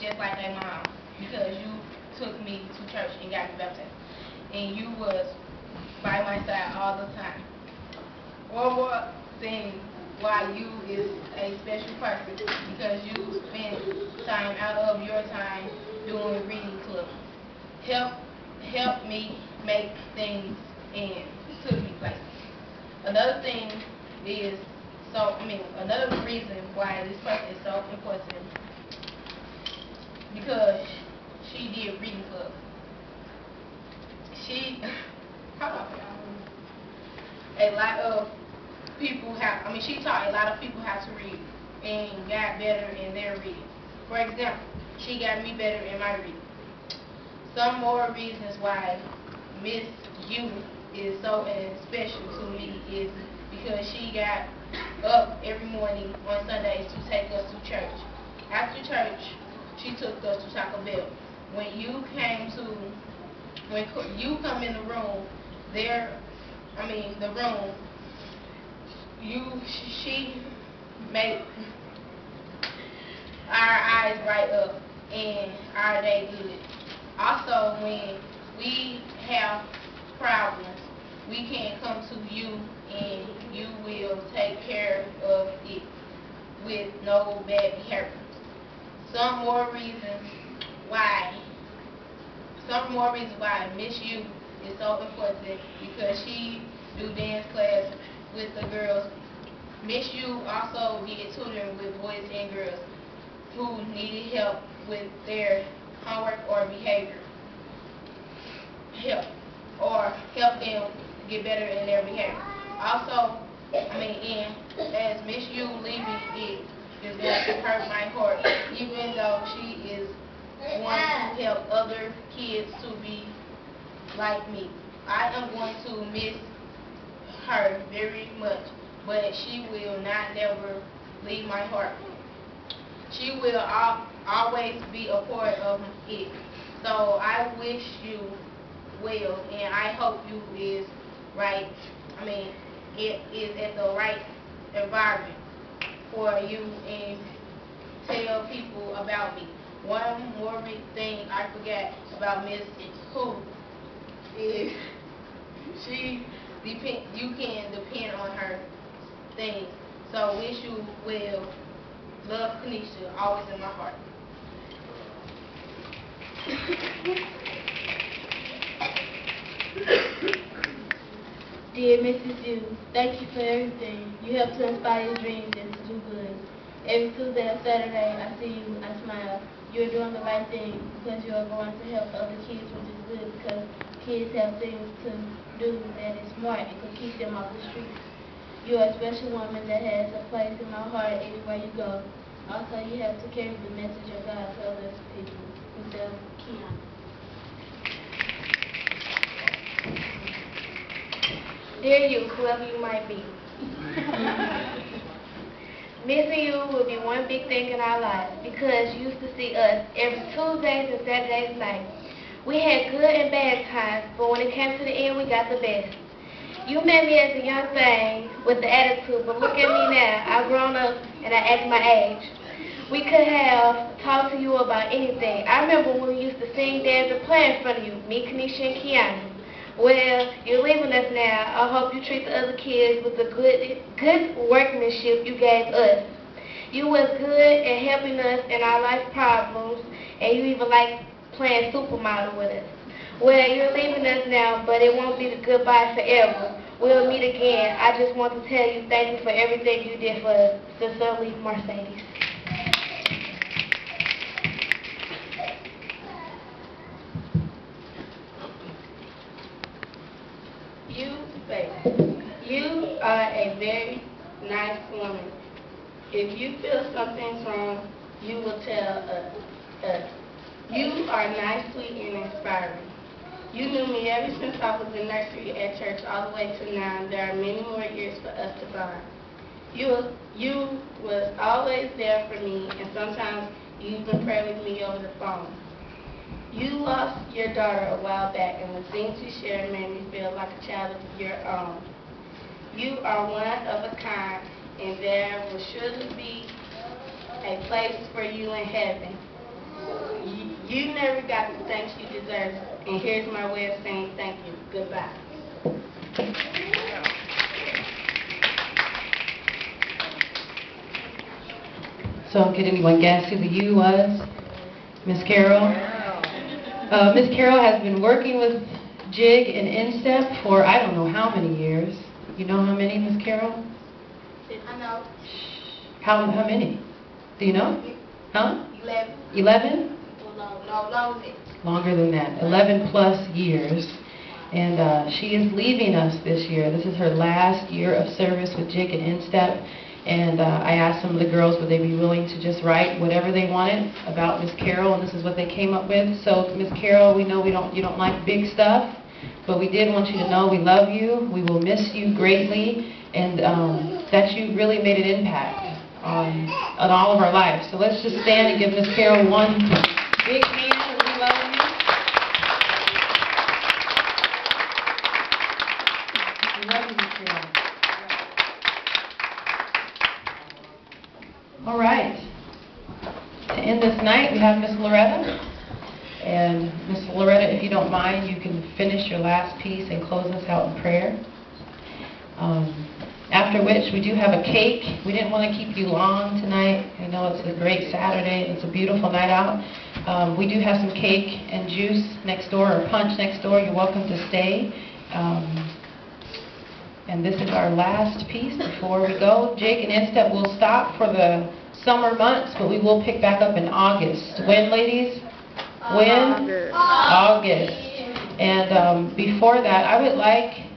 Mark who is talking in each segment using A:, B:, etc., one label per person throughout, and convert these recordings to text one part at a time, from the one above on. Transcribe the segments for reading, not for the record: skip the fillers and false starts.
A: just like a mom because you took me to church and got me baptized. And you was by my side all the time. One more thing why you is a special person because you spend time out of your time doing reading club. Help me make things and took me places. Another thing is another reason why this person is so important because she did reading club. A lot of people she taught a lot of people how to read and got better in their reading. For example, she got me better in my reading. Some more reasons why Miss U is so special to me is because she got up every morning on Sundays to take us to church. After church, she took us to Taco Bell. When you come in the room, she made our eyes bright up and our day good. Also, when we have problems, we can come to you and you will take care of it with no bad behavior. Some more reasons why Miss U is so important because she do dance class with the girls. Miss U also did tutoring with boys and girls who needed help with their homework or behavior. Help them get better in their behavior. Also, as Miss U leaving, it is going to hurt my heart, even though she is one to help other kids to be like me. I am going to miss her very much, but she will not never leave my heart. She will always be a part of it. So I wish you well, and I hope you is right. It is at the right environment for you and tell people about me. One more thing I forgot about Miss Who is you can depend on her things. So wish you well. Love, Kanisha, always in my heart.
B: Dear Mrs. U, thank you for everything. You help to inspire your dreams and to do good. Every Tuesday and Saturday, I see you, I smile. You're doing the right thing because you are going to help other kids, which is good because kids have things to do that is smart and can keep them off the streets. You are a special woman that has a place in my heart everywhere you go. Also, you have to carry the message of God to other people. Instep, Kinloch.
C: Dear you, whoever you might be. Missing you will be one big thing in our lives because you used to see us every Tuesdays and Saturdays night. We had good and bad times, but when it came to the end, we got the best. You met me as a young thing with the attitude, but look at me now. I've grown up and I act my age. We could have talked to you about anything. I remember when we used to sing, dance, and play in front of you, me, Kanisha, and Kiana. Well, you're leaving us now. I hope you treat the other kids with the good workmanship you gave us. You was good at helping us in our life problems, and you even like playing supermodel with us. Well, you're leaving us now, but it won't be the goodbye forever. We'll meet again. I just want to tell you thank you for everything you did for us. Sincerely, Mercedes.
D: You are a very nice woman. If you feel something's wrong, you will tell us. You are nice, sweet, and inspiring. You knew me ever since I was in nursery at church all the way to now. There are many more years for us to bond. You was always there for me, and sometimes you even prayed with me over the phone. You lost your daughter a while back, and the things you shared made me feel like a child of your own. You are one of a kind, and there will surely be a place for you in heaven. You never got the thanks you deserve. And here's my way of saying thank you. Goodbye.
E: So could anyone guess who the you was? Miss Carol? Miss Carol has been working with Jig and Instep for I don't know how many years. You know how many, Miss Carol?
A: I know.
E: How many? Do you know? Huh?
A: 11.
E: 11?
A: No, longer.
E: Longer than that. 11 plus years. And she is leaving us this year. This is her last year of service with Jig and Instep. And I asked some of the girls would they be willing to just write whatever they wanted about Miss Carol, and this is what they came up with. So Miss Carol, we know you don't like big stuff, but we did want you to know we love you, we will miss you greatly, and that you really made an impact on all of our lives. So let's just stand and give Miss Carol one big hand, and we love you. We love you, Miss Carol. All right. To end this night, we have Miss Loretta. And Miss Loretta, if you don't mind, you can finish your last piece and close us out in prayer. After which, we do have a cake. We didn't want to keep you long tonight. I know it's a great Saturday. It's a beautiful night out. We do have some cake and juice next door, or punch next door. You're welcome to stay. And this is our last piece before we go. Jake and Instep will stop for the summer months, but we will pick back up in August. When, ladies? When? August. And before that, I would like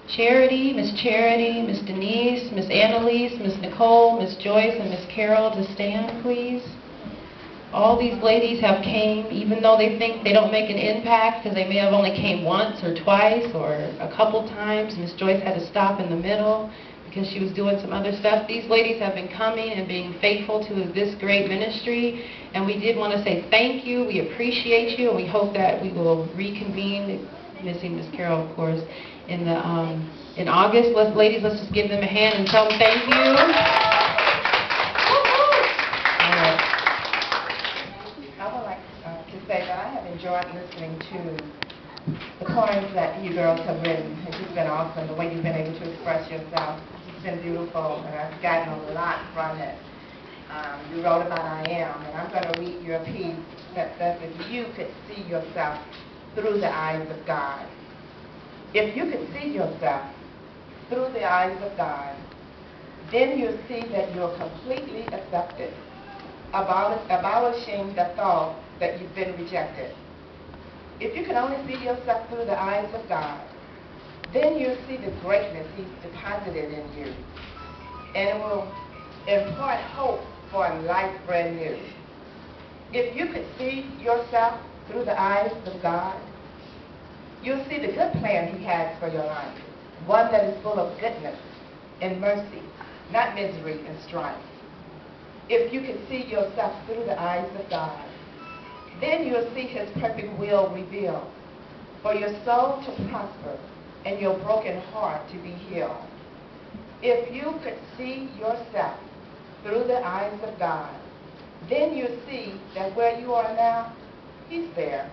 E: Charity, Miss Denise, Miss Annalise, Miss Nicole, Miss Joyce, and Miss Carol to stand, please. All these ladies have came, even though they think they don't make an impact because they may have only came once or twice or a couple times. Miss Joyce had to stop in the middle because she was doing some other stuff. These ladies have been coming and being faithful to this great ministry, and we did want to say thank you. We appreciate you, and we hope that we will reconvene, missing Miss Carol, of course, in August. Ladies, let's just give them a hand and tell them thank you.
F: Say that I have enjoyed listening to the poems that you girls have written. It's just been awesome, the way you've been able to express yourself. It's been beautiful, and I've gotten a lot from it. You wrote about I am, and I'm going to read your piece that says, if you could see yourself through the eyes of God. If you could see yourself through the eyes of God, then you'll see that you're completely accepted, abolishing the thought that you've been rejected. If you can only see yourself through the eyes of God, then you'll see the greatness He's deposited in you, and it will impart hope for a life brand new. If you could see yourself through the eyes of God, you'll see the good plan He has for your life, one that is full of goodness and mercy, not misery and strife. If you can see yourself through the eyes of God, then you'll see His perfect will revealed, for your soul to prosper and your broken heart to be healed. If you could see yourself through the eyes of God, then you'll see that where you are now, He's there.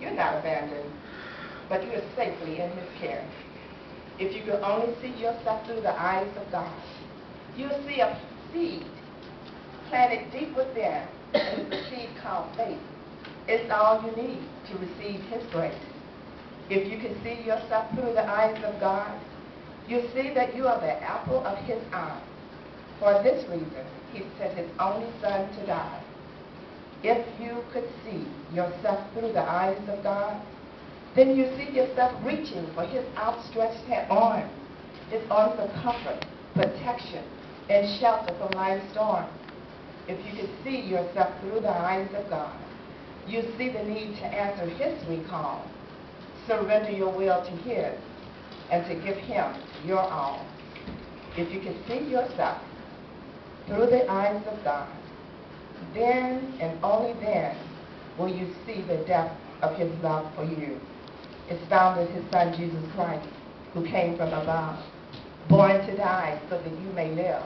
F: You're not abandoned, but you are safely in His care. If you could only see yourself through the eyes of God, you'll see a seed planted deep within, and it's a seed called faith. It's all you need to receive His grace. If you can see yourself through the eyes of God, you'll see that you are the apple of His eye. For this reason, He sent His only Son to die. If you could see yourself through the eyes of God, then you see yourself reaching for His outstretched arms, His arms of comfort, protection, and shelter from life's storm. If you could see yourself through the eyes of God, you see the need to answer His recall, surrender your will to His, and to give Him your all. If you can see yourself through the eyes of God, then and only then will you see the depth of His love for you. It's found in His Son, Jesus Christ, who came from above, born to die so that you may live.